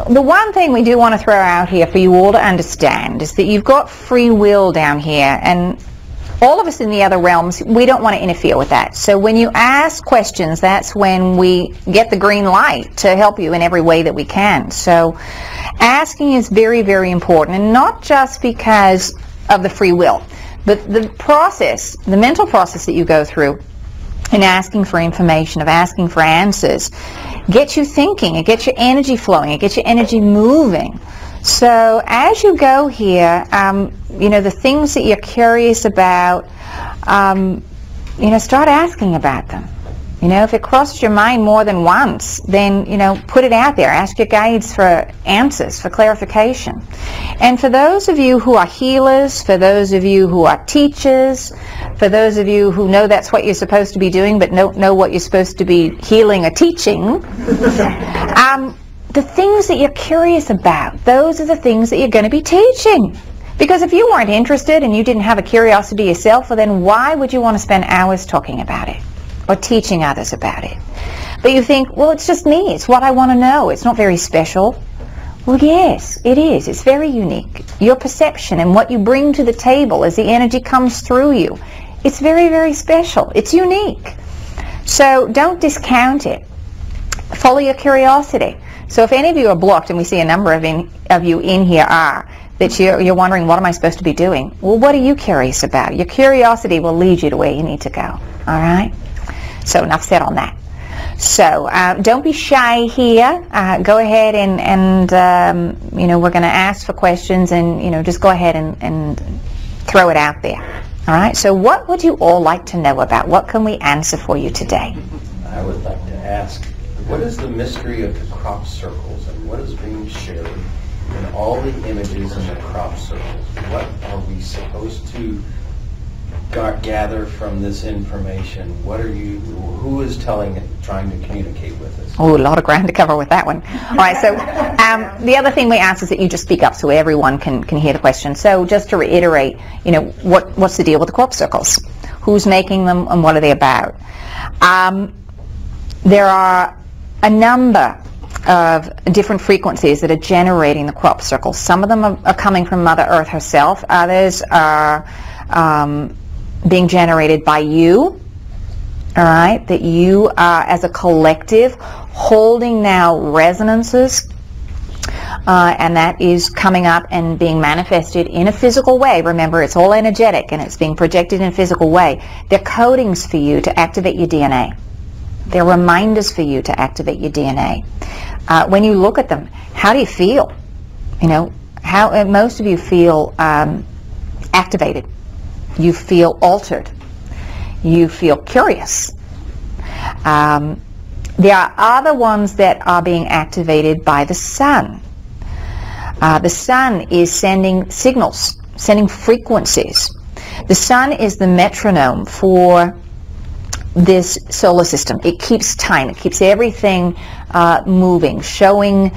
The one thing we do want to throw out here for you all to understand is that you've got free will down here, and all of us in the other realms, we don't want to interfere with that. So when you ask questions, that's when we get the green light to help you in every way that we can. So asking is very, very important, and not just because of the free will, but the process, the mental process that you go through in asking for information, of asking for answers, gets you thinking, it gets your energy flowing, it gets your energy moving. So as you go here, you know, the things that you're curious about, you know, start asking about them. You know, if it crosses your mind more than once, then, you know, put it out there. Ask your guides for answers, for clarification. And for those of you who are healers, for those of you who are teachers, for those of you who know that's what you're supposed to be doing but don't know what you're supposed to be healing or teaching, the things that you're curious about, those are the things that you're going to be teaching. Because if you weren't interested and you didn't have a curiosity yourself, well, then why would you want to spend hours talking about it or teaching others about it? But you think, well, it's just me. It's what I want to know. It's not very special. Well, yes, it is. It's very unique. Your perception and what you bring to the table as the energy comes through you, it's very, very special. It's unique. So don't discount it. Follow your curiosity. So if any of you are blocked, and we see a number of you in here are, that you're wondering, what am I supposed to be doing? Well, what are you curious about? Your curiosity will lead you to where you need to go. All right? So enough said on that. So don't be shy here. Go ahead and you know, we're going to ask for questions, and, you know, just go ahead and throw it out there. All right? So what would you all like to know about? What can we answer for you today? I would like to ask, what is the mystery of the crop circles, and what is being shared in all the images in the crop circles? What are we supposed to gather from this information? What are you, who is telling it, trying to communicate with us? Oh, a lot of ground to cover with that one. All right, so the other thing we ask is that you just speak up so everyone can hear the question. So just to reiterate, you know, what's the deal with the crop circles? Who's making them, and what are they about? There are a number of different frequencies that are generating the crop circles. Some of them are coming from Mother Earth herself. Others are being generated by you, all right, that you are, as a collective, holding now resonances, and that is coming up and being manifested in a physical way. Remember, it's all energetic, and it's being projected in a physical way. They're codings for you to activate your DNA. They're reminders for you to activate your DNA. When you look at them, how do you feel? You know, how most of you feel activated. You feel altered. You feel curious. There are other ones that are being activated by the sun. The sun is sending signals, sending frequencies. The sun is the metronome for this solar system. It keeps time. It keeps everything moving, showing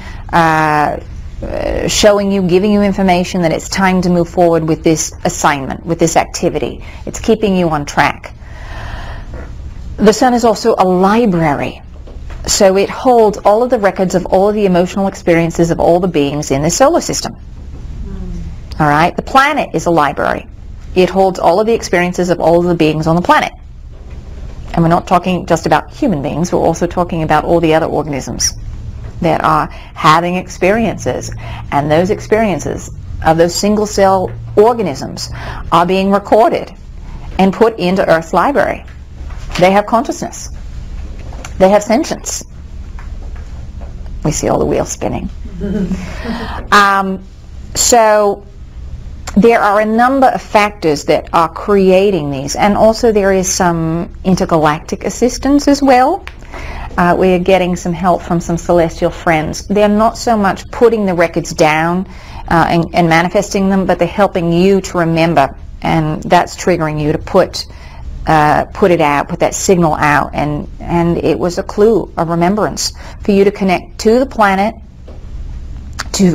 you, giving you information that it's time to move forward with this assignment, with this activity. It's keeping you on track. The sun is also a library. So it holds all of the records of all of the emotional experiences of all the beings in the solar system. All right? The planet is a library. It holds all of the experiences of all of the beings on the planet. And we're not talking just about human beings, we're also talking about all the other organisms that are having experiences. And those experiences of those single cell organisms are being recorded and put into Earth's library. They have consciousness. They have sentience. We see all the wheels spinning. So there are a number of factors that are creating these, and also there is some intergalactic assistance as well. We are getting some help from some celestial friends. They're not so much putting the records down and manifesting them, but they're helping you to remember, and that's triggering you to put it out, put that signal out, and it was a clue, a remembrance for you to connect to the planet,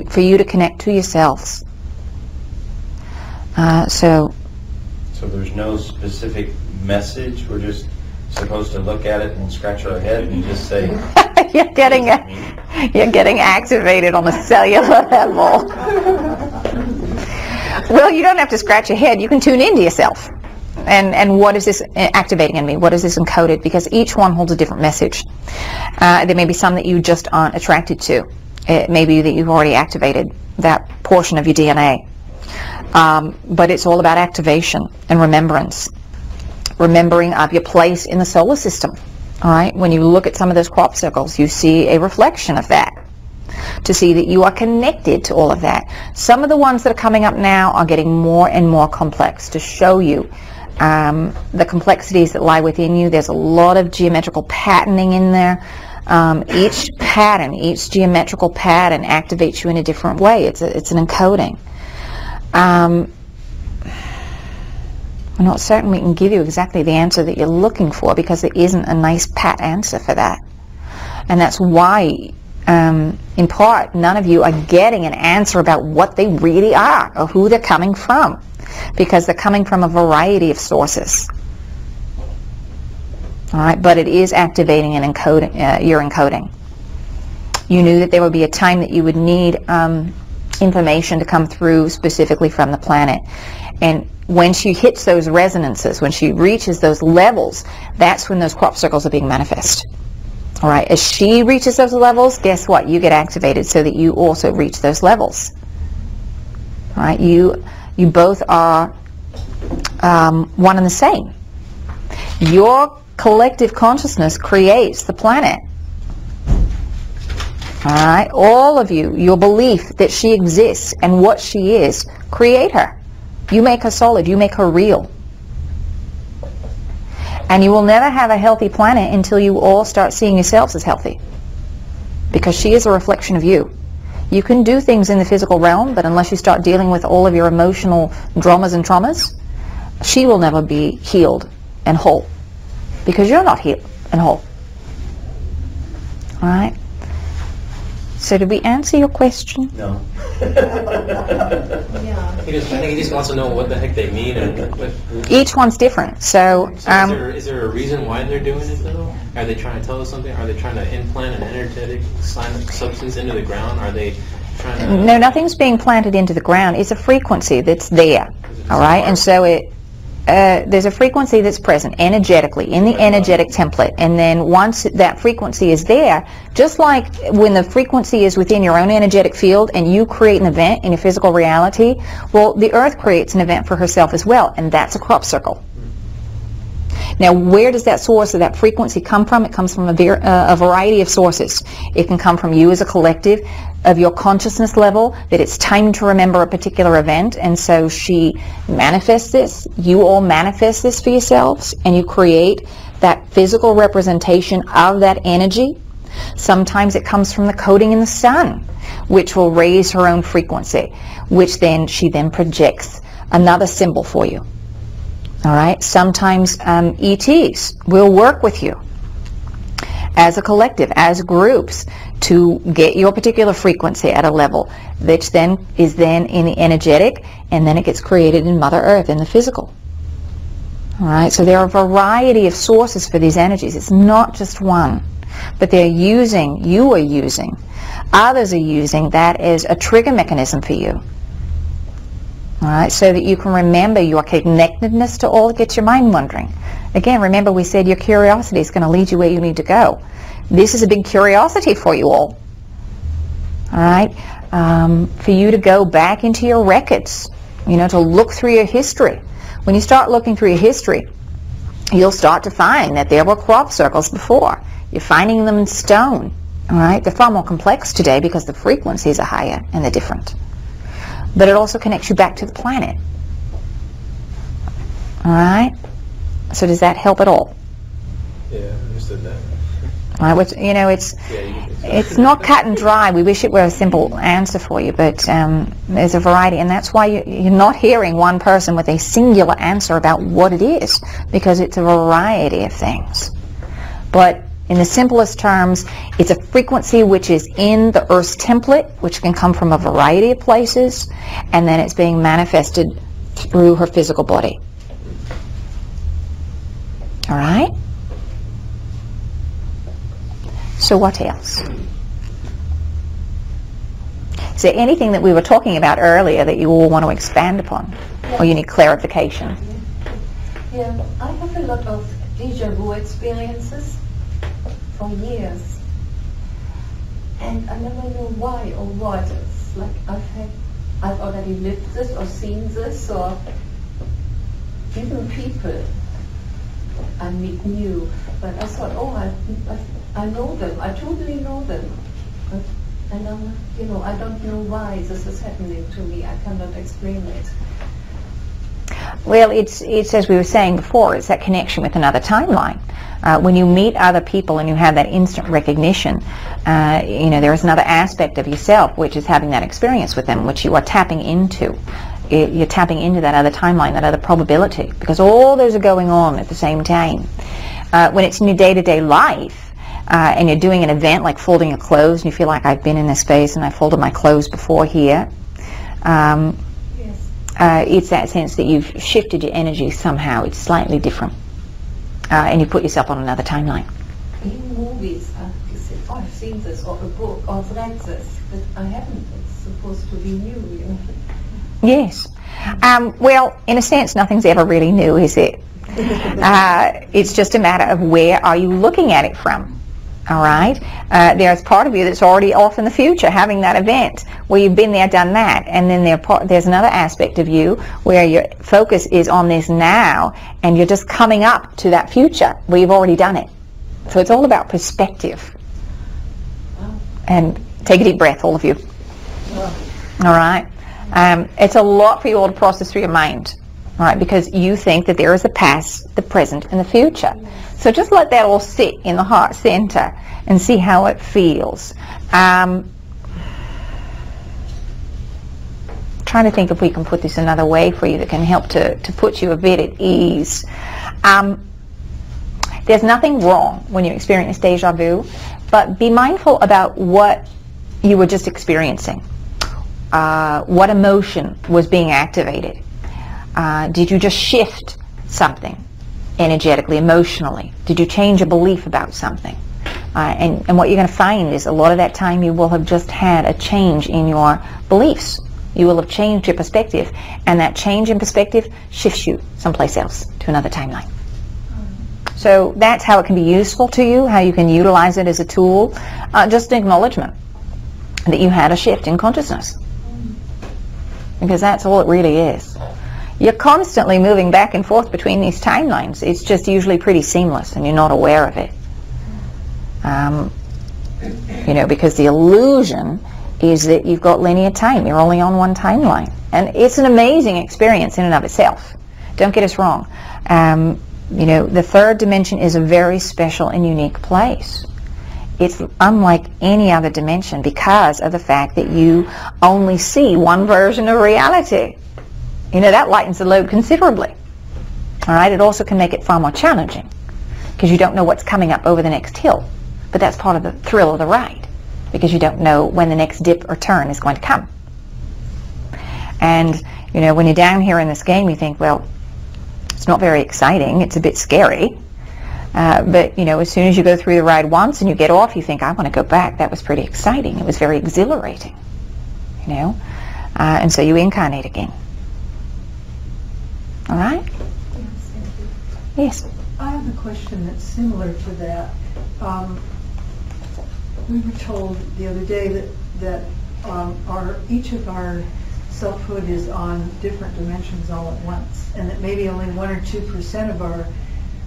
for you to connect to yourselves. So there's no specific message. We're just supposed to look at it and scratch our head and just say, you're getting activated on a cellular level. Well, you don't have to scratch your head. You can tune into yourself. And what is this activating in me? What is this encoded? Because each one holds a different message. There may be some that you just aren't attracted to. It may be that you've already activated that portion of your DNA. But it's all about activation and remembrance. Remembering of your place in the solar system. All right? When you look at some of those crop circles, you see a reflection of that. To see that you are connected to all of that. Some of the ones that are coming up now are getting more and more complex to show you the complexities that lie within you. There's a lot of geometrical patterning in there. Each geometrical pattern activates you in a different way. It's an encoding. I'm not certain we can give you exactly the answer that you're looking for, because there isn't a nice pat answer for that. And that's why, in part, none of you are getting an answer about what they really are or who they're coming from, because they're coming from a variety of sources. All right, but it is activating and encoding. Your encoding. You knew that there would be a time that you would need information to come through specifically from the planet, and when she hits those resonances, when she reaches those levels, that's when those crop circles are being manifest. All right, as she reaches those levels, guess what? You get activated so that you also reach those levels. All right, you both are one and the same. Your collective consciousness creates the planet. All right, all of you, your belief that she exists and what she is, create her. You make her solid, you make her real. And you will never have a healthy planet until you all start seeing yourselves as healthy. Because she is a reflection of you. You can do things in the physical realm, but unless you start dealing with all of your emotional dramas and traumas, she will never be healed and whole. Because you're not healed and whole. All right? So did we answer your question? no. I think he just wants to know what the heck they mean. And Each one's different. So is there a reason why they're doing it though? Are they trying to tell us something? Are they trying to implant an energetic substance into the ground? Are they trying to... No, nothing's being planted into the ground. It's a frequency that's there. All right? And so there's a frequency that's present energetically in the energetic template, and then once that frequency is there, just like when the frequency is within your own energetic field and you create an event in your physical reality, well, the earth creates an event for herself as well, and that's a crop circle. Now, where does that source of that frequency come from? It comes from a variety of sources. It can come from you as a collective, of your consciousness level, that it's time to remember a particular event, and so she manifests this. You all manifest this for yourselves, and you create that physical representation of that energy. Sometimes it comes from the coding in the sun, which will raise her own frequency, which then she then projects another symbol for you. All right. Sometimes ETs will work with you as a collective, as groups, to get your particular frequency at a level which then is then in the energetic, and then it gets created in Mother Earth, in the physical. All right. So there are a variety of sources for these energies. It's not just one, but you are using, others are using that as a trigger mechanism for you. All right, so that you can remember your connectedness to all that gets your mind wandering. Again, remember we said your curiosity is going to lead you where you need to go. This is a big curiosity for you all. All right, for you to go back into your records, to look through your history. When you start looking through your history, you'll start to find that there were crop circles before. You're finding them in stone. All right, they're far more complex today because the frequencies are higher and they're different. But it also connects you back to the planet. All right? So does that help at all? Yeah, I understood that. All right, it's not cut and dry. We wish it were a simple answer for you, but there's a variety, and that's why you're not hearing one person with a singular answer about what it is, because it's a variety of things. But in the simplest terms, it's a frequency which is in the Earth's template, which can come from a variety of places, and then it's being manifested through her physical body. All right? So what else? Is there anything that we were talking about earlier that you all want to expand upon? Or you need clarification? Yeah, I have a lot of déjà vu experiences for years. And I never know why or what. It's like I've already lived this or seen this, or even people I meet new. But I thought, oh, I know them. I totally know them. And I don't know why this is happening to me. I cannot explain it. Well, it's as we were saying before, it's that connection with another timeline. When you meet other people and you have that instant recognition, there is another aspect of yourself which is having that experience with them, which you are tapping into. You're tapping into that other timeline, that other probability, because all those are going on at the same time. When it's in your day-to-day life, and you're doing an event like folding your clothes, and you feel like I've been in this space and I folded my clothes before here, it's that sense that you've shifted your energy somehow. It's slightly different. And you put yourself on another timeline. In movies, you say, oh, I've seen this, or a book, or I've read this, but I haven't. It's supposed to be new. Yes. Well, in a sense, nothing's ever really new, is it? It's just a matter of where are you looking at it from. All right? There's part of you that's already off in the future having that event where you've been there, done that. And then there's another aspect of you where your focus is on this now and you're just coming up to that future where you've already done it. So it's all about perspective. And take a deep breath, all of you. All right? It's a lot for you all to process through your mind. All right? Because you think that there is a past, the present, and the future. So just let that all sit in the heart center and see how it feels. Trying to think if we can put this another way for you that can help to put you a bit at ease. There's nothing wrong when you experience deja vu, but be mindful about what you were just experiencing. What emotion was being activated? Did you just shift something? Energetically, emotionally? Did you change a belief about something? And what you're going to find is a lot of that time you will have just had a change in your beliefs. You will have changed your perspective, and that change in perspective shifts you someplace else to another timeline. So that's how it can be useful to you, how you can utilize it as a tool. Just an acknowledgement that you had a shift in consciousness. Because that's all it really is. You're constantly moving back and forth between these timelines. It's just usually pretty seamless and you're not aware of it. Because the illusion is that you've got linear time. You're only on one timeline. And it's an amazing experience in and of itself. Don't get us wrong. The third dimension is a very special and unique place. It's unlike any other dimension because of the fact that you only see one version of reality. That lightens the load considerably. All right, it also can make it far more challenging because you don't know what's coming up over the next hill. But that's part of the thrill of the ride because you don't know when the next dip or turn is going to come. And, when you're down here in this game, you think, well, it's not very exciting. It's a bit scary. But, as soon as you go through the ride once and you get off, you think, I want to go back. That was pretty exciting. It was very exhilarating, and so you incarnate again. All right? Yes. I have a question that's similar to that. We were told the other day that each of our selfhood is on different dimensions all at once, and that maybe only 1 or 2% of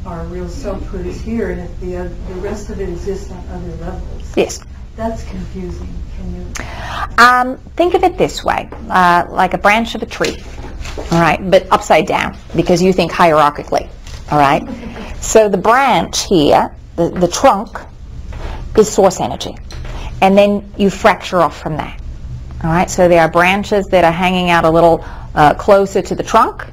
our real selfhood is here, and if the rest of it exists on other levels. Yes. That's confusing. Can you? Think of it this way, like a branch of a tree. All right, but upside down because you think hierarchically. All right. So the branch here, the trunk, is source energy, and then you fracture off from that. All right. So there are branches that are hanging out a little closer to the trunk.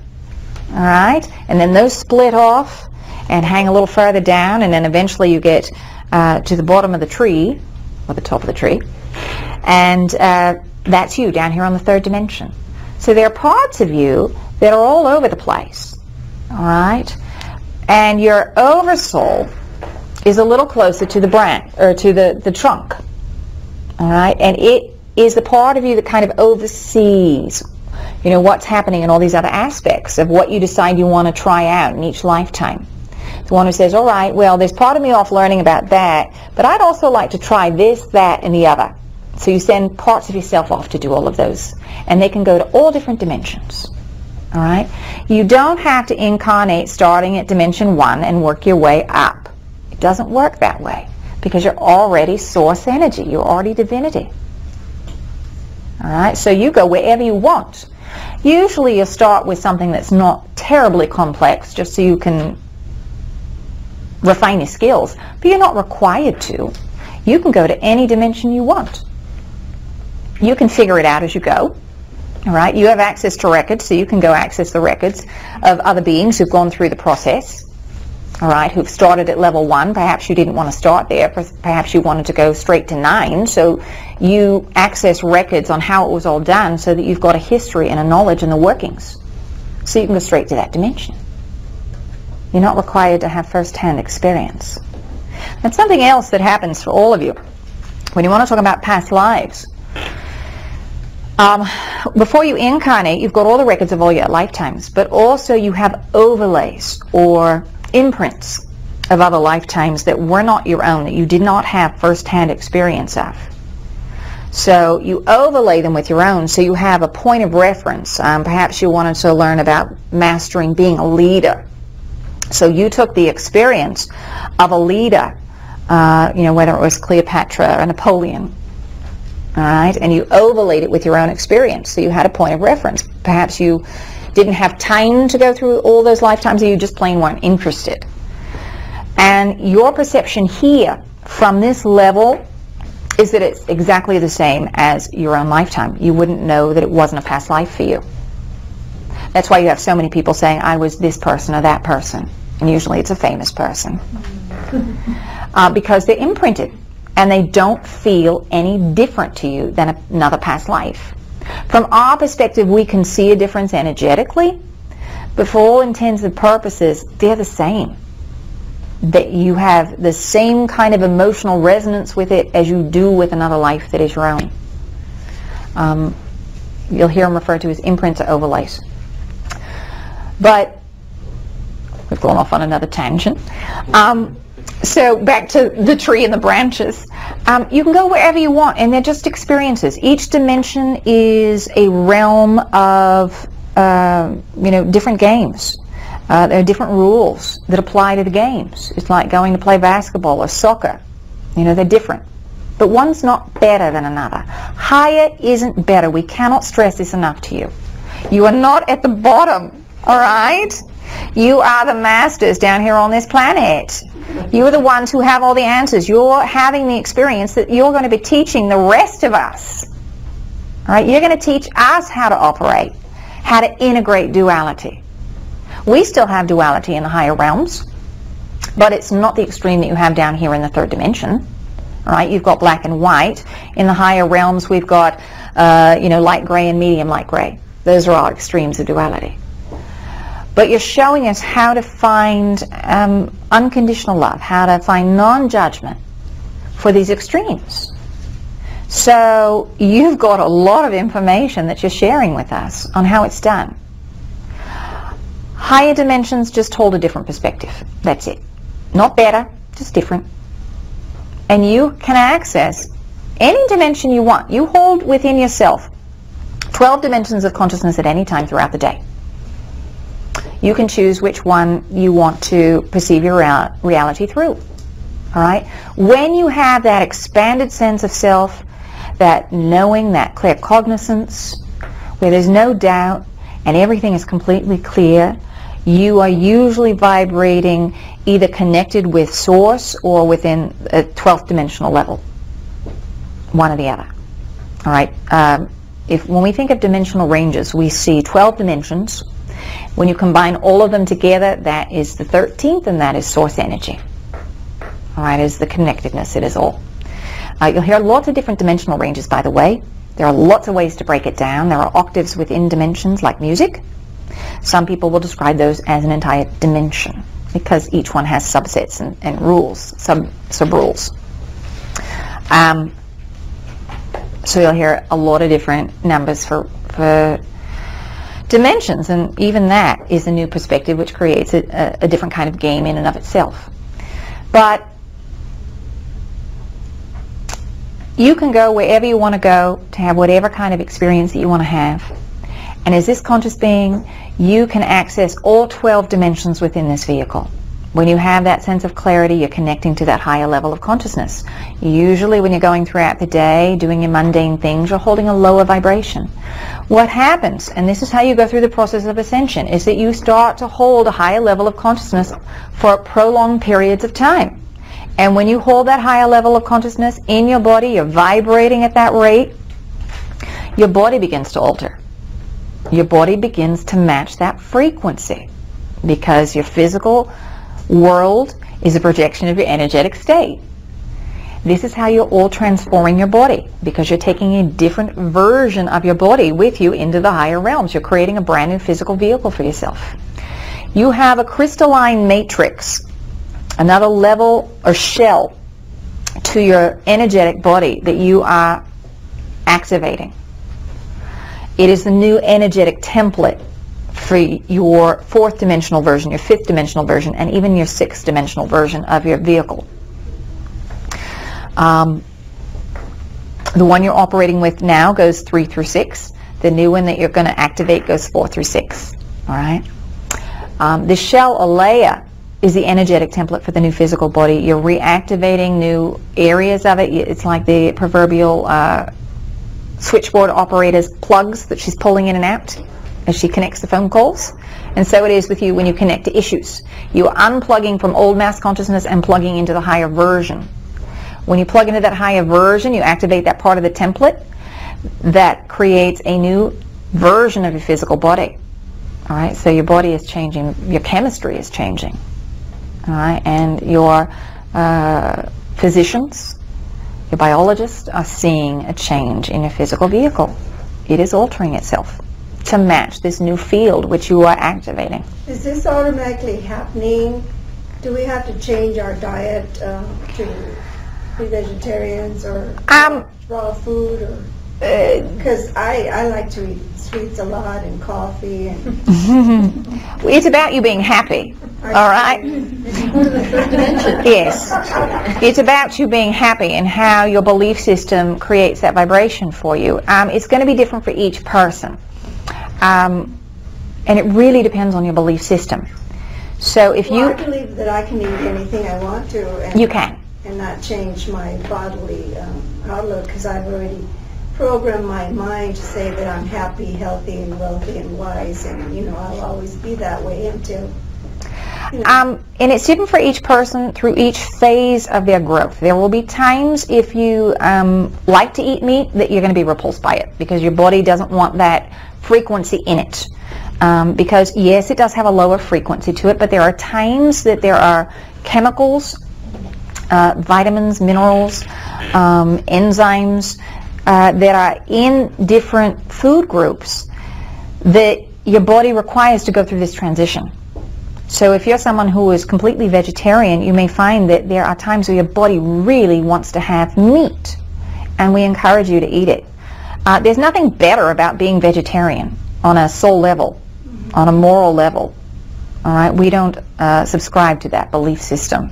All right, and then those split off and hang a little further down, and then eventually you get to the bottom of the tree or the top of the tree, and that's you down here on the third dimension. So there are parts of you that are all over the place, all right? And your oversoul is a little closer to the branch, or to the trunk. All right, and it is the part of you that kind of oversees, you know, what's happening in all these other aspects of what you decide you want to try out in each lifetime. The one who says, all right, well, there's part of me off learning about that, but I'd also like to try this, that, and the other. So you send parts of yourself off to do all of those, and they can go to all different dimensions. All right? You don't have to incarnate starting at dimension 1 and work your way up. It doesn't work that way, because you're already source energy. You're already divinity. All right? So you go wherever you want. Usually you'll start with something that's not terribly complex, just so you can refine your skills, but you're not required to. You can go to any dimension you want. You can figure it out as you go. All right? You have access to records, so you can go access the records of other beings who've gone through the process. All right, who've started at level 1. Perhaps you didn't want to start there. Perhaps you wanted to go straight to 9. So you access records on how it was all done, so that you've got a history and a knowledge and the workings. So you can go straight to that dimension. You're not required to have first-hand experience. That's something else that happens for all of you when you want to talk about past lives. Before you incarnate, you've got all the records of all your lifetimes, but also you have overlays or imprints of other lifetimes that were not your own, that you did not have first-hand experience of. So you overlay them with your own, so you have a point of reference. Perhaps you wanted to learn about mastering being a leader. So you took the experience of a leader, you know, whether it was Cleopatra or Napoleon, all right, and you overlaid it with your own experience. So you had a point of reference. Perhaps you didn't have time to go through all those lifetimes, or you just plain weren't interested. And your perception here from this level is that it's exactly the same as your own lifetime. You wouldn't know that it wasn't a past life for you. That's why you have so many people saying, I was this person or that person. And usually it's a famous person. Because they're imprinted, and they don't feel any different to you than another past life. From our perspective, we can see a difference energetically, but for all intents and purposes, they're the same. That you have the same kind of emotional resonance with it as you do with another life that is your own. You'll hear them referred to as imprints or overlays. But we've gone off on another tangent. So back to the tree and the branches. You can go wherever you want, and they're just experiences. Each dimension is a realm of you know, different games. There are different rules that apply to the games. It's like going to play basketball or soccer. You know, they're different. But one's not better than another. Higher isn't better. We cannot stress this enough to you. You are not at the bottom, all right? You are the masters down here on this planet. You are the ones who have all the answers. You're having the experience that you're going to be teaching the rest of us. All right? You're going to teach us how to operate, how to integrate duality. We still have duality in the higher realms, but it's not the extreme that you have down here in the third dimension. All right? You've got black and white. In the higher realms, we've got you know, light gray and medium light gray. Those are all extremes of duality. But you're showing us how to find unconditional love, how to find non-judgment for these extremes. So you've got a lot of information that you're sharing with us on how it's done. Higher dimensions just hold a different perspective. That's it. Not better, just different. And you can access any dimension you want. You hold within yourself 12 dimensions of consciousness at any time throughout the day. You can choose which one you want to perceive your reality through. All right? When you have that expanded sense of self, that knowing, that clear cognizance, where there's no doubt and everything is completely clear, you are usually vibrating either connected with Source or within a 12th dimensional level. One or the other. All right? When we think of dimensional ranges, we see 12 dimensions. When you combine all of them together, that is the 13th, and that is source energy. All right, is the connectedness, it is all. You'll hear lots of different dimensional ranges, by the way. There are lots of ways to break it down. There are octaves within dimensions, like music. Some people will describe those as an entire dimension. because each one has subsets and rules, sub-rules. So you'll hear a lot of different numbers for dimensions, and even that is a new perspective which creates a different kind of game in and of itself. But you can go wherever you want to go to have whatever kind of experience that you want to have. And as this conscious being, you can access all 12 dimensions within this vehicle. When you have that sense of clarity, you're connecting to that higher level of consciousness. Usually when you're going throughout the day, doing your mundane things, you're holding a lower vibration. What happens, and this is how you go through the process of ascension, is that you start to hold a higher level of consciousness for prolonged periods of time. And when you hold that higher level of consciousness in your body, you're vibrating at that rate, your body begins to alter. Your body begins to match that frequency, because your physical world is a projection of your energetic state. This is how you're all transforming your body, because you're taking a different version of your body with you into the higher realms. You're creating a brand new physical vehicle for yourself. You have a crystalline matrix, another level or shell to your energetic body that you are activating. It is the new energetic template for your 4th dimensional version, your 5th dimensional version, and even your 6th dimensional version of your vehicle. The one you're operating with now goes 3 through 6. The new one that you're going to activate goes 4 through 6. All right. The shell, a layer, is the energetic template for the new physical body. You're reactivating new areas of it. It's like the proverbial switchboard operator's plugs that she's pulling in and out as she connects the phone calls. And so it is with you when you connect to issues. You are unplugging from old mass consciousness and plugging into the higher version. When you plug into that higher version, you activate that part of the template that creates a new version of your physical body. All right, so your body is changing, your chemistry is changing. All right, and your physicians, your biologists are seeing a change in your physical vehicle. It is altering itself to match this new field which you are activating. Is this automatically happening? Do we have to change our diet to be vegetarians or raw food? Or because I like to eat sweets a lot and coffee. And it's about you being happy. All right? Yes. It's about you being happy and how your belief system creates that vibration for you. It's going to be different for each person. And it really depends on your belief system. So if I believe that I can eat anything I want to. And, you can. And not change my bodily outlook, because I've already programmed my mind to say that I'm happy, healthy, and wealthy, and wise, and I'll always be that way until. And it's different for each person through each phase of their growth. There will be times if you like to eat meat that you're going to be repulsed by it, because your body doesn't want that frequency in it. Because yes, it does have a lower frequency to it, but there are times that there are chemicals, vitamins, minerals, enzymes that are in different food groups that your body requires to go through this transition. So if you're someone who is completely vegetarian, you may find that there are times where your body really wants to have meat, and we encourage you to eat it. There's nothing better about being vegetarian on a soul level, on a moral level. All right, we don't subscribe to that belief system.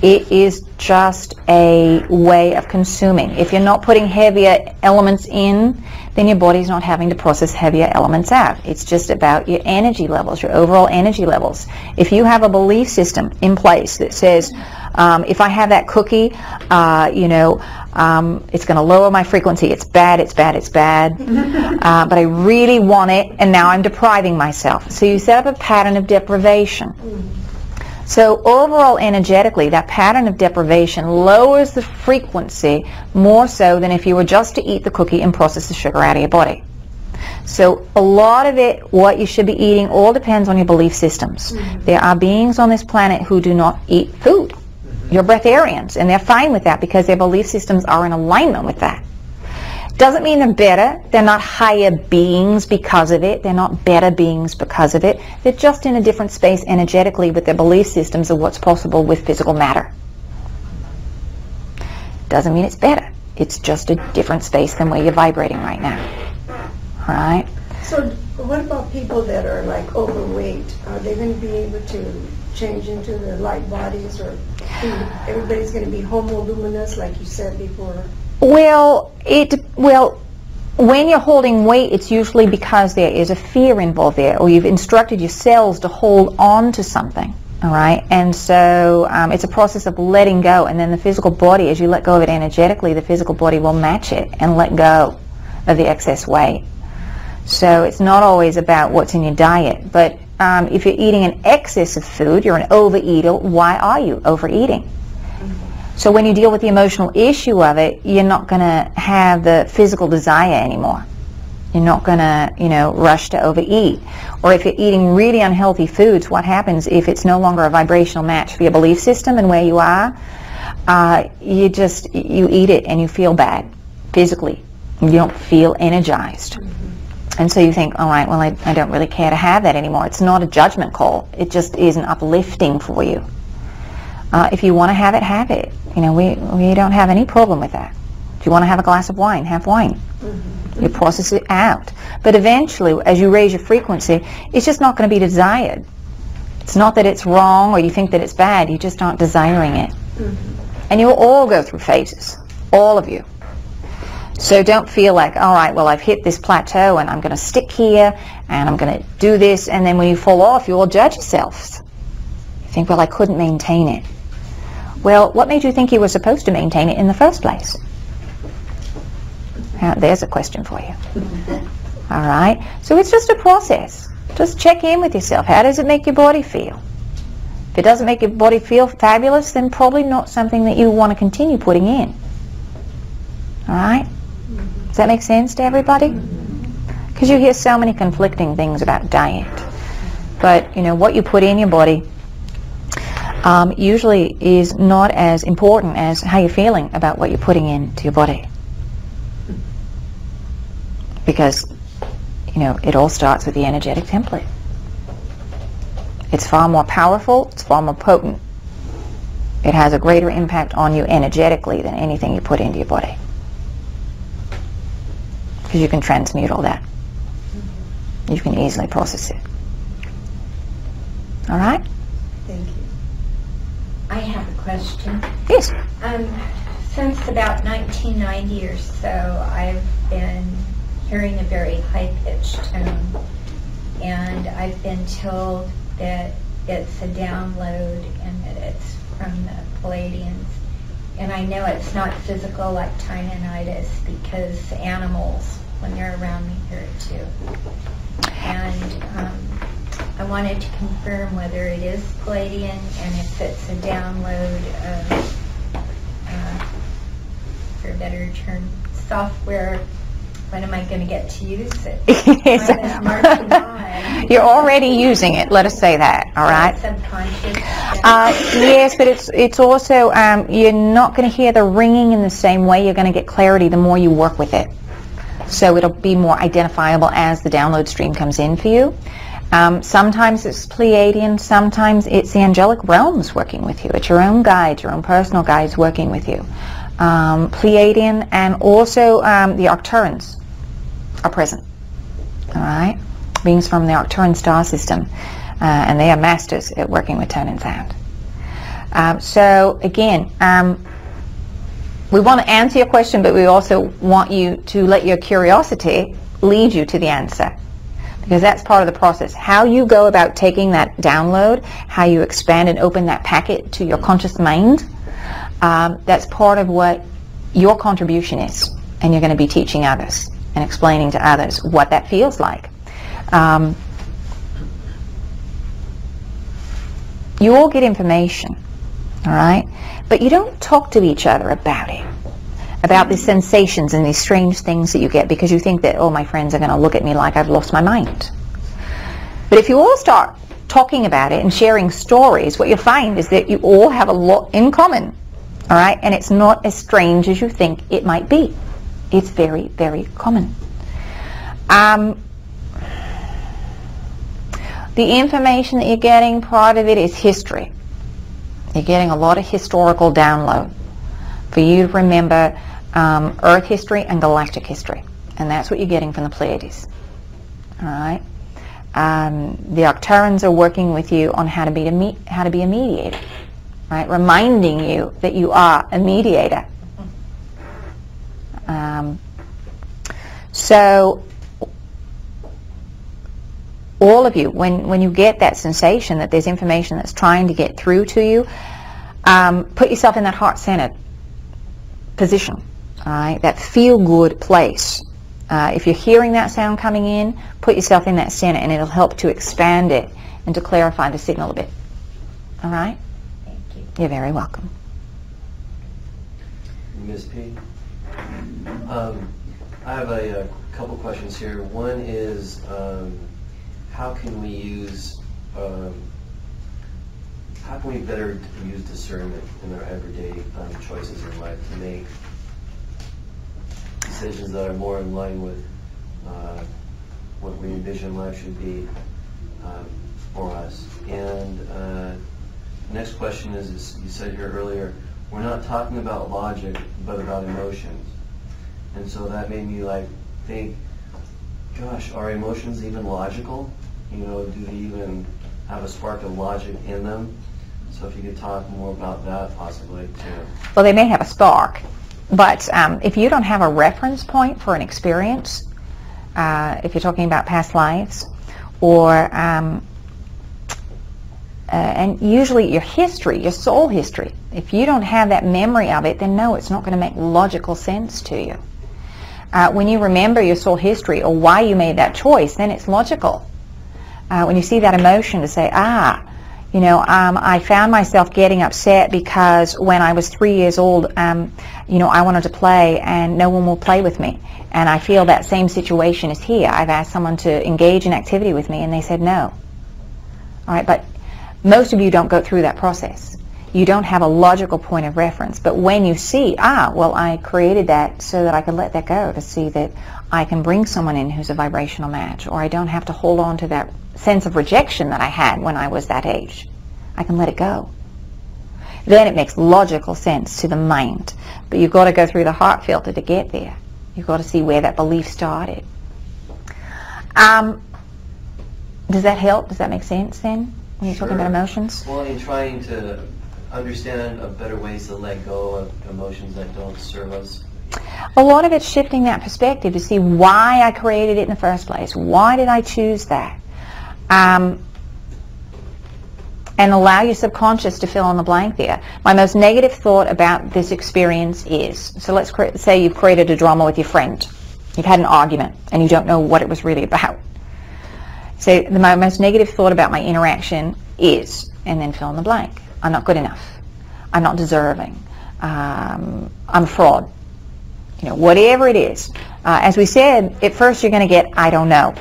It is just a way of consuming. If you're not putting heavier elements in, then your body's not having to process heavier elements out. It's just about your energy levels, your overall energy levels. If you have a belief system in place that says, if I have that cookie, it's going to lower my frequency, it's bad, it's bad, it's bad, but I really want it, and now I'm depriving myself. So you set up a pattern of deprivation. So overall, energetically, that pattern of deprivation lowers the frequency more so than if you were just to eat the cookie and process the sugar out of your body. So a lot of it, what you should be eating, all depends on your belief systems. There are beings on this planet who do not eat food. You're breatharians, and they're fine with that because their belief systems are in alignment with that. Doesn't mean they're better. They're not higher beings because of it. They're not better beings because of it. They're just in a different space energetically with their belief systems of what's possible with physical matter. Doesn't mean it's better. It's just a different space than where you're vibrating right now. All right? So what about people that are like overweight? Are they going to be able to change into the light bodies, or everybody's going to be homoluminous like you said before? Well, when you're holding weight, it's usually because there is a fear involved there, or you've instructed your cells to hold on to something, all right? And so it's a process of letting go, and then the physical body, as you let go of it energetically, the physical body will match it and let go of the excess weight. So it's not always about what's in your diet, but if you're eating an excess of food, you're an overeater. Why are you overeating? So when you deal with the emotional issue of it, you're not going to have the physical desire anymore. You're not going to, rush to overeat. Or if you're eating really unhealthy foods, what happens if it's no longer a vibrational match for your belief system and where you are? You eat it and you feel bad physically. You don't feel energized. And so you think, all right, well, I don't really care to have that anymore. It's not a judgment call. It just isn't uplifting for you. If you want to have it, have it. We don't have any problem with that. If you want to have a glass of wine, have wine. You process it out. But eventually, as you raise your frequency, it's just not going to be desired. It's not that it's wrong or you think that it's bad. You just aren't desiring it. And you will all go through phases, all of you. So don't feel like, all right, well, I've hit this plateau and I'm going to stick here and I'm going to do this. And then when you fall off, you all judge yourselves. You think, well, I couldn't maintain it. Well, what made you think you were supposed to maintain it in the first place? There's a question for you. All right? So it's just a process. Just check in with yourself. How does it make your body feel? If it doesn't make your body feel fabulous, then probably not something that you want to continue putting in. All right? Does that make sense to everybody? Because you hear so many conflicting things about diet. But, what you put in your body usually is not as important as how you're feeling about what you're putting into your body. Because, it all starts with the energetic template. It's far more powerful, it's far more potent. It has a greater impact on you energetically than anything you put into your body. Because you can transmute all that. You can easily process it. All right? Thank you. I have a question. Yes. Since about 1990 or so, I've been hearing a very high-pitched tone, and I've been told that it's a download and that it's from the Palladians. And I know it's not physical like tinnitus because animals, when they're around me, hear it too. And I wanted to confirm whether it is Palladian and if it's a download of, for a better term, software. When am I going to get to use it? You're already using it, let us say that, all right? Subconscious. Yes, but it's also, you're not going to hear the ringing in the same way. You're going to get clarity the more you work with it. So it'll be more identifiable as the download stream comes in for you. Sometimes it's Pleiadian, sometimes it's the angelic realms working with you. It's your own guides, your own personal guides working with you. Pleiadian and also the Arcturans are present. All right? Beings from the Arcturan star system. And they are masters at working with tone and sound. So again, we want to answer your question, but we also want you to let your curiosity lead you to the answer. Because that's part of the process. How you go about taking that download, how you expand and open that packet to your conscious mind, that's part of what your contribution is. And you're going to be teaching others and explaining to others what that feels like. You all get information, all right? But you don't talk to each other about it, about the sensations and these strange things that you get because you think that, oh, my friends are going to look at me like I've lost my mind. But if you all start talking about it and sharing stories, what you'll find is that you all have a lot in common, all right? And it's not as strange as you think it might be. It's very, very common. The information that you're getting, part of it is history. You're getting a lot of historical download for you to remember Earth history and galactic history. And that's what you're getting from the Pleiades. All right? The Arcturans are working with you on how to be a mediator. Right? Reminding you that you are a mediator. So all of you, when you get that sensation that there's information that's trying to get through to you, put yourself in that heart-centered position, all right? That feel-good place. If you're hearing that sound coming in, put yourself in that center, and it'll help to expand it and to clarify the signal a bit. All right? Thank you. You're very welcome. Ms. P. I have a couple questions here. One is, how can we better use discernment in our everyday choices in life to make decisions that are more in line with what we envision life should be for us? And the next question is, you said here earlier, we're not talking about logic, but about emotions. And so that made me think, gosh, are emotions even logical? Do they even have a spark of logic in them? So if you could talk more about that possibly too. Well, they may have a spark, but if you don't have a reference point for an experience, if you're talking about past lives, or and usually your history, your soul history, if you don't have that memory of it, then no, it's not going to make logical sense to you. When you remember your soul history or why you made that choice, then it's logical. When you see that emotion, to say, I found myself getting upset because when I was 3 years old, I wanted to play and no one will play with me. And I feel that same situation is here. I've asked someone to engage in activity with me and they said no. All right, but most of you don't go through that process. You don't have a logical point of reference. But when you see, I created that so that I could let that go, to see that I can bring someone in who's a vibrational match, or I don't have to hold on to that sense of rejection that I had when I was that age. I can let it go. Then it makes logical sense to the mind. But you've got to go through the heart filter to get there. You've got to see where that belief started. Does that help? Does that make sense then, when you're talking about emotions? Well, in trying to understand better ways to let go of emotions that don't serve us. A lot of it's shifting that perspective to see why I created it in the first place. Why did I choose that? And allow your subconscious to fill in the blank there. My most negative thought about this experience is, so let's say you've created a drama with your friend. You've had an argument and you don't know what it was really about. So my most negative thought about my interaction is, and then fill in the blank. I'm not good enough. I'm not deserving. I'm a fraud. Whatever it is. As we said, at first you're going to get, I don't know.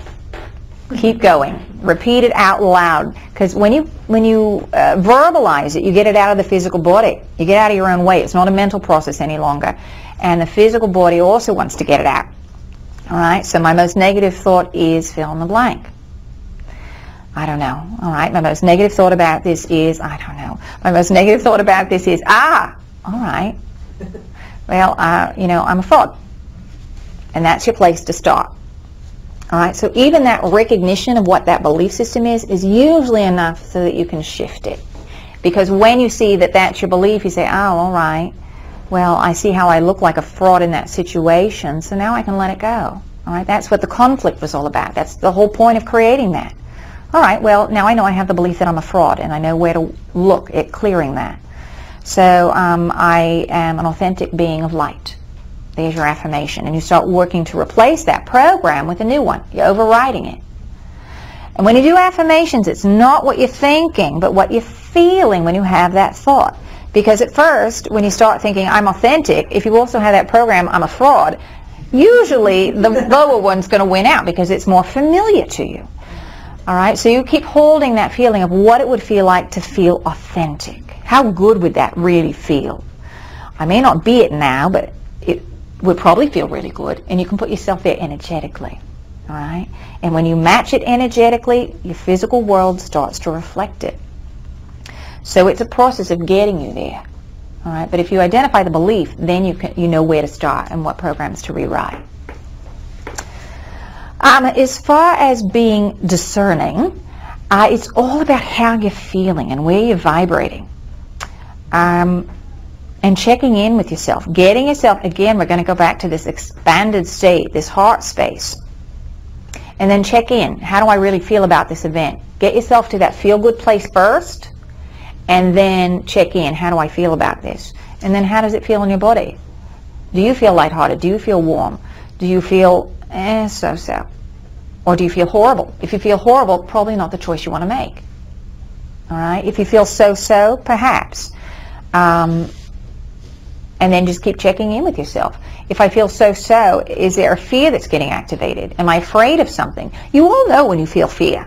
Keep going. Repeat it out loud. Because when you verbalize it, you get it out of the physical body. You get out of your own way. It's not a mental process any longer. And the physical body also wants to get it out. All right? So my most negative thought is fill in the blank. I don't know. All right? My most negative thought about this is, I don't know. My most negative thought about this is, all right. Well, I'm a fraud. And that's your place to start. All right, so even that recognition of what that belief system is usually enough so that you can shift it. Because when you see that that's your belief, you say, all right, well, I see how I look like a fraud in that situation, so now I can let it go. All right, that's what the conflict was all about. That's the whole point of creating that. All right, well, now I know I have the belief that I'm a fraud, and I know where to look at clearing that. So I am an authentic being of light. There's your affirmation. And you start working to replace that program with a new one. You're overriding it. And when you do affirmations, it's not what you're thinking, but what you're feeling when you have that thought. Because at first, when you start thinking, I'm authentic, if you also have that program, I'm a fraud, usually the lower one's going to win out because it's more familiar to you. All right? So you keep holding that feeling of what it would feel like to feel authentic. How good would that really feel? I may not be it now, but would probably feel really good, and you can put yourself there energetically. All right? And when you match it energetically, your physical world starts to reflect it. So it's a process of getting you there. All right? But if you identify the belief, then you know where to start and what programs to rewrite. As far as being discerning, it's all about how you're feeling and where you're vibrating. And checking in with yourself. Getting yourself, again, we're going to go back to this expanded state, this heart space. And then check in. How do I really feel about this event? Get yourself to that feel-good place first, and then check in. How do I feel about this? And then how does it feel in your body? Do you feel lighthearted? Do you feel warm? Do you feel so-so? Or do you feel horrible? If you feel horrible, probably not the choice you want to make. All right? If you feel so-so, perhaps. And then just keep checking in with yourself. If I feel so-so, is there a fear that's getting activated? Am I afraid of something? You all know when you feel fear.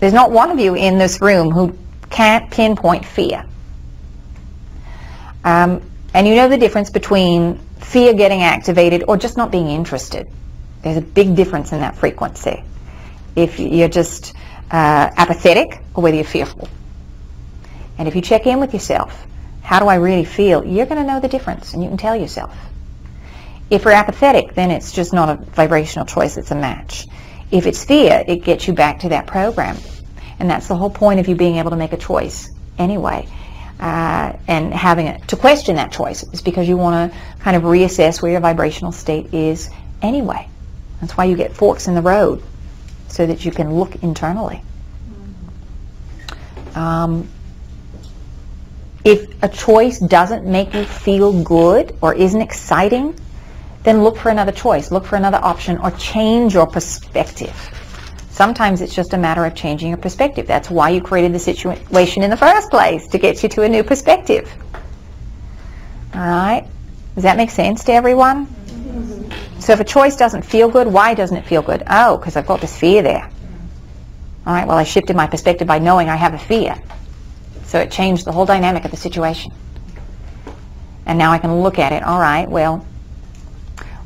There's not one of you in this room who can't pinpoint fear. And you know the difference between fear getting activated or just not being interested. There's a big difference in that frequency. If you're just apathetic or whether you're fearful. And if you check in with yourself, how do I really feel? You're going to know the difference, and you can tell yourself. If you're apathetic, then it's just not a vibrational choice, it's a match. If it's fear, it gets you back to that program. And that's the whole point of you being able to make a choice anyway. And having it to question that choice is because you want to kind of reassess where your vibrational state is anyway. That's why you get forks in the road, so that you can look internally. If a choice doesn't make you feel good or isn't exciting, then look for another choice, look for another option, or change your perspective. Sometimes it's just a matter of changing your perspective. That's why you created the situation in the first place, to get you to a new perspective. All right? Does that make sense to everyone? So if a choice doesn't feel good, why doesn't it feel good? Oh, because I've got this fear there. All right, well, I shifted my perspective by knowing I have a fear. So it changed the whole dynamic of the situation. And now I can look at it. All right, well,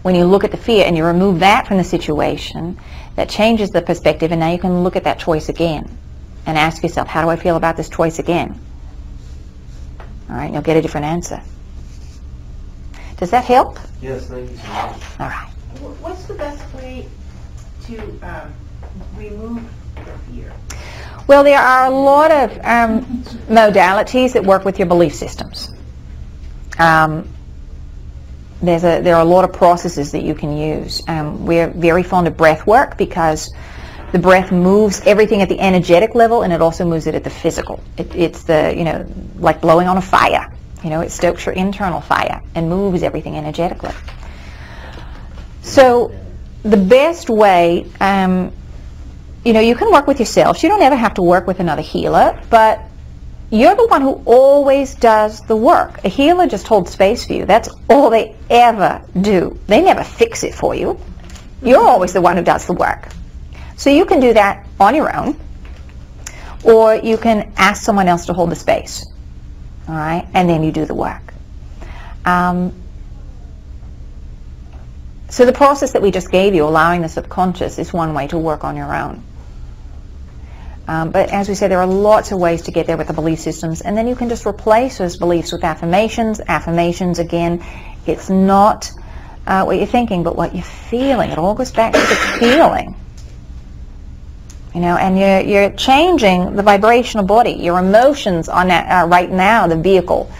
when you look at the fear and you remove that from the situation, that changes the perspective, and now you can look at that choice again and ask yourself, how do I feel about this choice again? All right, and you'll get a different answer. Does that help? Yes, thank you so much. All right. What's the best way to remove fear? Well, there are a lot of modalities that work with your belief systems. There are a lot of processes that you can use. We're very fond of breath work because the breath moves everything at the energetic level, and it also moves it at the physical. It's the, like blowing on a fire. It stokes your internal fire and moves everything energetically. So the best way, you can work with yourself. You don't ever have to work with another healer, but you're the one who always does the work. A healer just holds space for you. That's all they ever do. They never fix it for you. You're always the one who does the work. So you can do that on your own, or you can ask someone else to hold the space. All right? And then you do the work. So the process that we just gave you, allowing the subconscious, is one way to work on your own. But as we said, there are lots of ways to get there with the belief systems, and then you can just replace those beliefs with affirmations. Affirmations, again, it's not what you're thinking, but what you're feeling. It all goes back to the feeling. And you're changing the vibrational body. Your emotions on that right now, the vehicle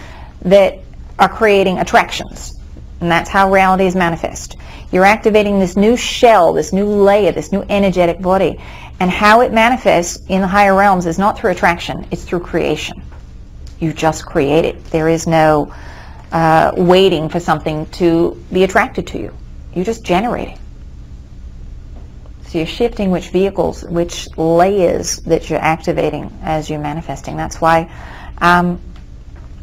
that are creating attractions. And that's how reality is manifest. You're activating this new shell, this new layer, this new energetic body. And how it manifests in the higher realms is not through attraction, it's through creation. You just create it. There is no waiting for something to be attracted to you. You just generate it. So you're shifting which vehicles, which layers that you're activating as you're manifesting. That's why,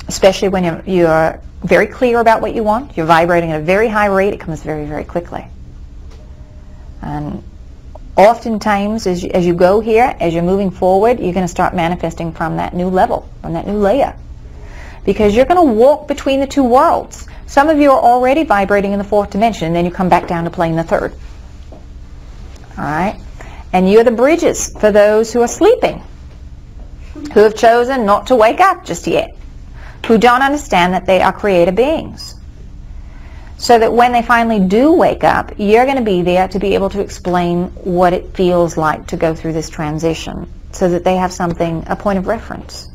especially when you're very clear about what you want, you're vibrating at a very high rate, it comes very, very quickly. And oftentimes, as you go here, as you're moving forward, you're going to start manifesting from that new level, from that new layer. because you're going to walk between the two worlds. Some of you are already vibrating in the fourth dimension, and then you come back down to playing the third. All right? And you're the bridges for those who are sleeping, who have chosen not to wake up just yet, who don't understand that they are creator beings. So that when they finally do wake up, you're going to be there to be able to explain what it feels like to go through this transition, so that they have something, a point of reference.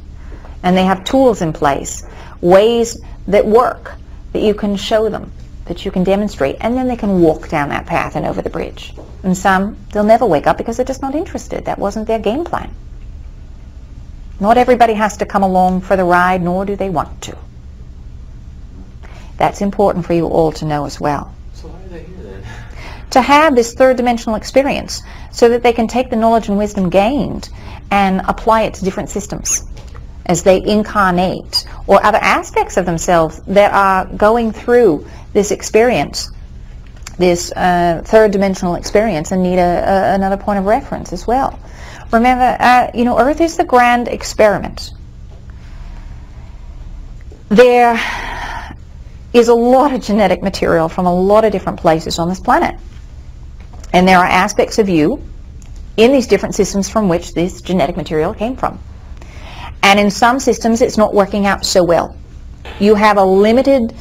And they have tools in place, ways that work, that you can show them, that you can demonstrate, and then they can walk down that path and over the bridge. And some, they'll never wake up because they're just not interested. That wasn't their game plan. Not everybody has to come along for the ride, nor do they want to. That's important for you all to know as well. So why are they here then? To have this third dimensional experience, so that they can take the knowledge and wisdom gained and apply it to different systems as they incarnate, or other aspects of themselves that are going through this experience, this third dimensional experience, and need another point of reference as well. Remember, Earth is the grand experiment. There is a lot of genetic material from a lot of different places on this planet. And there are aspects of you in these different systems from which this genetic material came from. And in some systems, it's not working out so well. You have a limited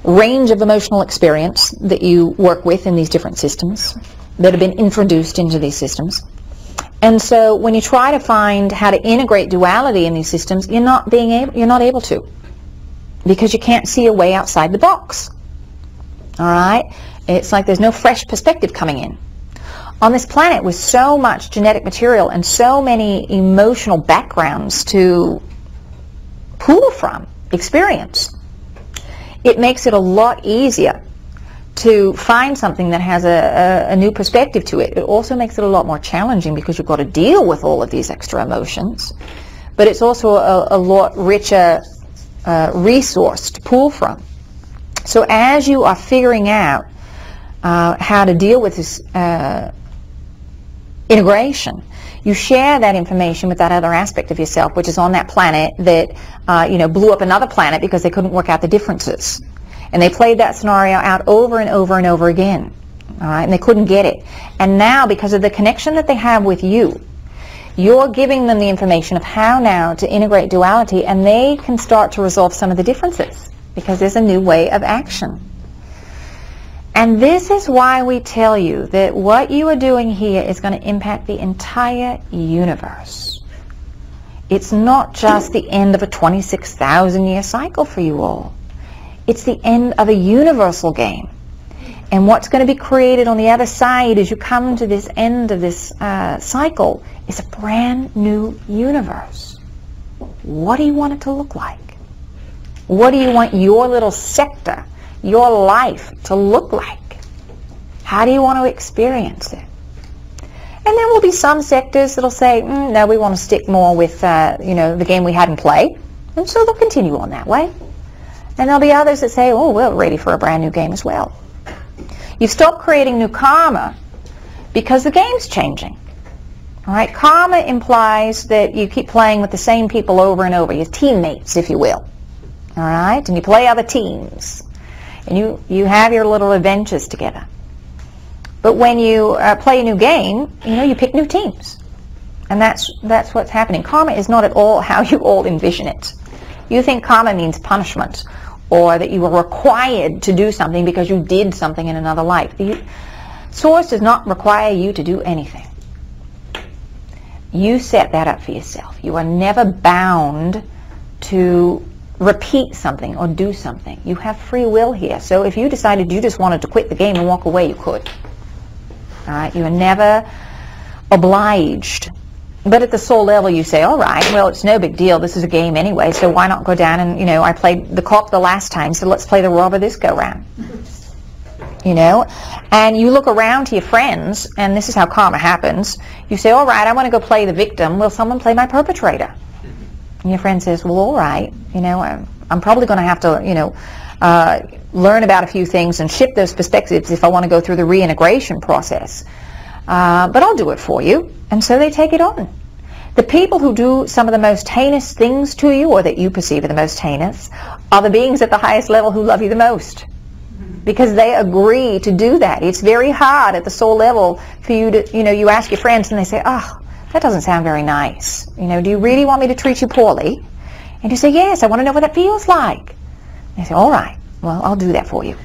range of emotional experience that you work with in these different systems that have been introduced into these systems. And so when you try to find how to integrate duality in these systems, you're not able to, because you can't see a way outside the box. All right? It's like there's no fresh perspective coming in. On this planet with so much genetic material and so many emotional backgrounds to pull from, experience, it makes it a lot easier to find something that has a new perspective to it. It also makes it a lot more challenging because you've got to deal with all of these extra emotions. But it's also a lot richer resource to pull from. So as you are figuring out how to deal with this integration, you share that information with that other aspect of yourself, which is on that planet that blew up another planet because they couldn't work out the differences. And they played that scenario out over and over and over again. All right, and they couldn't get it. And now, because of the connection that they have with you, you're giving them the information of how now to integrate duality, and they can start to resolve some of the differences because there's a new way of action. And this is why we tell you that what you are doing here is going to impact the entire universe. It's not just the end of a 26,000-year cycle for you all. It's the end of a universal game. And what's going to be created on the other side as you come to this end of this cycle is a brand new universe. What do you want it to look like? What do you want your little sector, your life, to look like? How do you want to experience it? And there will be some sectors that'll say, no, we want to stick more with the game we had in play. And so they'll continue on that way. And there'll be others that say, oh, we're ready for a brand new game as well. You've stopped creating new karma because the game's changing. All right? Karma implies that you keep playing with the same people over and over, your teammates, if you will. All right? And you play other teams. And you have your little adventures together. But when you play a new game, you pick new teams. And that's what's happening. Karma is not at all how you all envision it. You think karma means punishment, or that you were required to do something because you did something in another life. The Source does not require you to do anything. You set that up for yourself. You are never bound to repeat something or do something. You have free will here. So if you decided you just wanted to quit the game and walk away, you could. All right? You are never obliged. But at the soul level, you say, all right, well, it's no big deal. This is a game anyway, so why not go down and, I played the cop the last time, so let's play the robber this go-round. And you look around to your friends, and this is how karma happens. You say, all right, I want to go play the victim. Will someone play my perpetrator? And your friend says, well, all right, I'm probably going to have to, learn about a few things and shift those perspectives if I want to go through the reintegration process. But I'll do it for you. And so they take it on. The people who do some of the most heinous things to you, or that you perceive are the most heinous, are the beings at the highest level who love you the most. Because they agree to do that. It's very hard at the soul level for you to, you ask your friends and they say, oh, that doesn't sound very nice. Do you really want me to treat you poorly? And you say, yes, I want to know what that feels like. And they say, all right, well, I'll do that for you.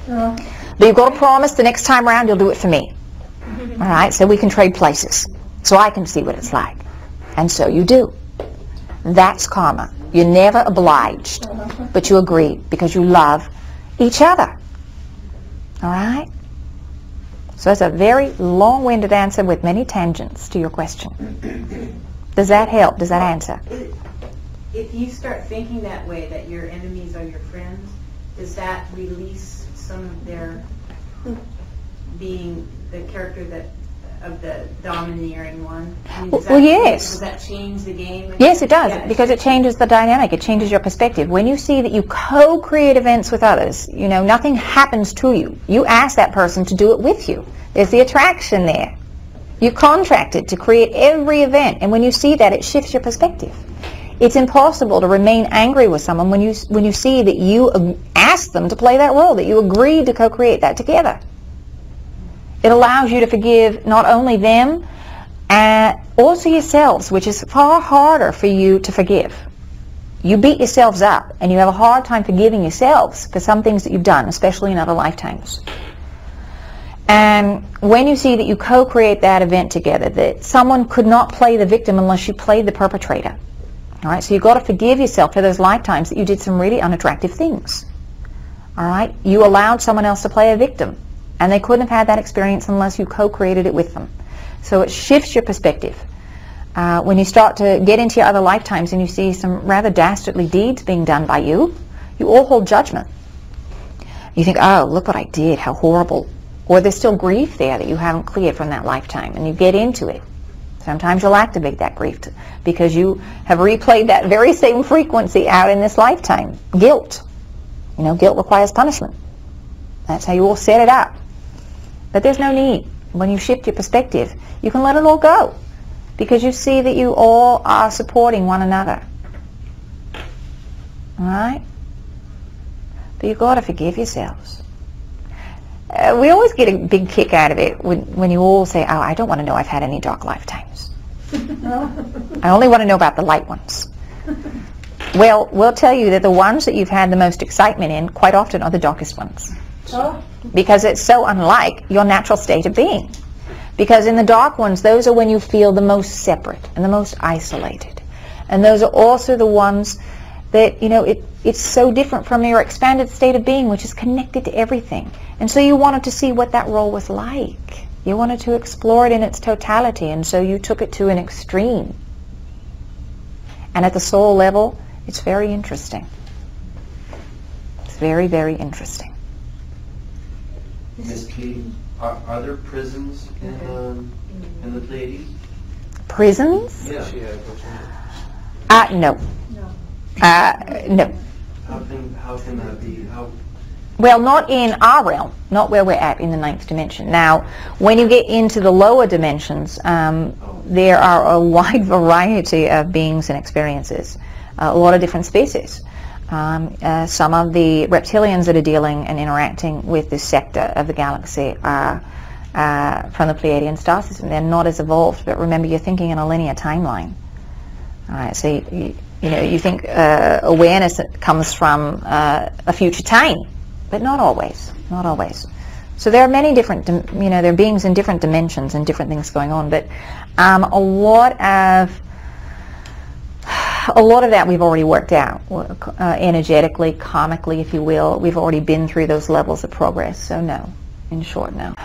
But you've got to promise the next time around you'll do it for me. All right, so we can trade places. So I can see what it's like. And so you do. That's karma. You're never obliged, but you agree because you love each other. All right? So it's a very long-winded answer with many tangents to your question. Does that help? Does that answer? If you start thinking that way, that your enemies are your friends, does that release some of their being the character of the domineering one? I mean, yes. Does that change the game? Yes, it does, because it changes the dynamic. It changes your perspective. When you see that you co-create events with others, nothing happens to you. You ask that person to do it with you. There's the attraction there. You contracted to create every event, and when you see that, it shifts your perspective. It's impossible to remain angry with someone when you see that you asked them to play that role, that you agreed to co-create that together. It allows you to forgive not only them, also yourselves, which is far harder for you to forgive. You beat yourselves up, and you have a hard time forgiving yourselves for some things that you've done, especially in other lifetimes. And when you see that you co-create that event together, that someone could not play the victim unless you played the perpetrator. All right, so you've got to forgive yourself for those lifetimes that you did some really unattractive things. All right, you allowed someone else to play a victim, and they couldn't have had that experience unless you co-created it with them. So it shifts your perspective. When you start to get into your other lifetimes and you see some rather dastardly deeds being done by you, you all hold judgment. You think, oh, look what I did, how horrible. Or there's still grief there that you haven't cleared from that lifetime, and you get into it. Sometimes you'll activate that grief because you have replayed that very same frequency out in this lifetime. Guilt. Guilt requires punishment. That's how you all set it up. But there's no need. When you shift your perspective, you can let it all go because you see that you all are supporting one another. All right? But you've got to forgive yourselves. We always get a big kick out of it when you all say, oh, I don't want to know I've had any dark lifetimes. I only want to know about the light ones. Well, we'll tell you that the ones that you've had the most excitement in quite often are the darkest ones. Because it's so unlike your natural state of being. Because in the dark ones, those are when you feel the most separate and the most isolated. And those are also the ones that, it's so different from your expanded state of being, which is connected to everything. And so you wanted to see what that role was like. You wanted to explore it in its totality, and so you took it to an extreme. And at the soul level, it's very interesting. It's very, very interesting. Miss Katie, are there prisons in the Pleiades? Prisons? Yeah. No. No. How can that be? Well, not in our realm, not where we're at in the 9th dimension. Now, when you get into the lower dimensions, there are a wide variety of beings and experiences, a lot of different species. Some of the reptilians that are dealing and interacting with this sector of the galaxy are from the Pleiadian star system. They're not as evolved, but remember, you're thinking in a linear timeline. All right, so you think awareness comes from a future time, but not always, not always. So there are many different, there are beings in different dimensions and different things going on, but a lot of that we've already worked out, energetically, karmically, if you will. We've already been through those levels of progress, so no, in short, no.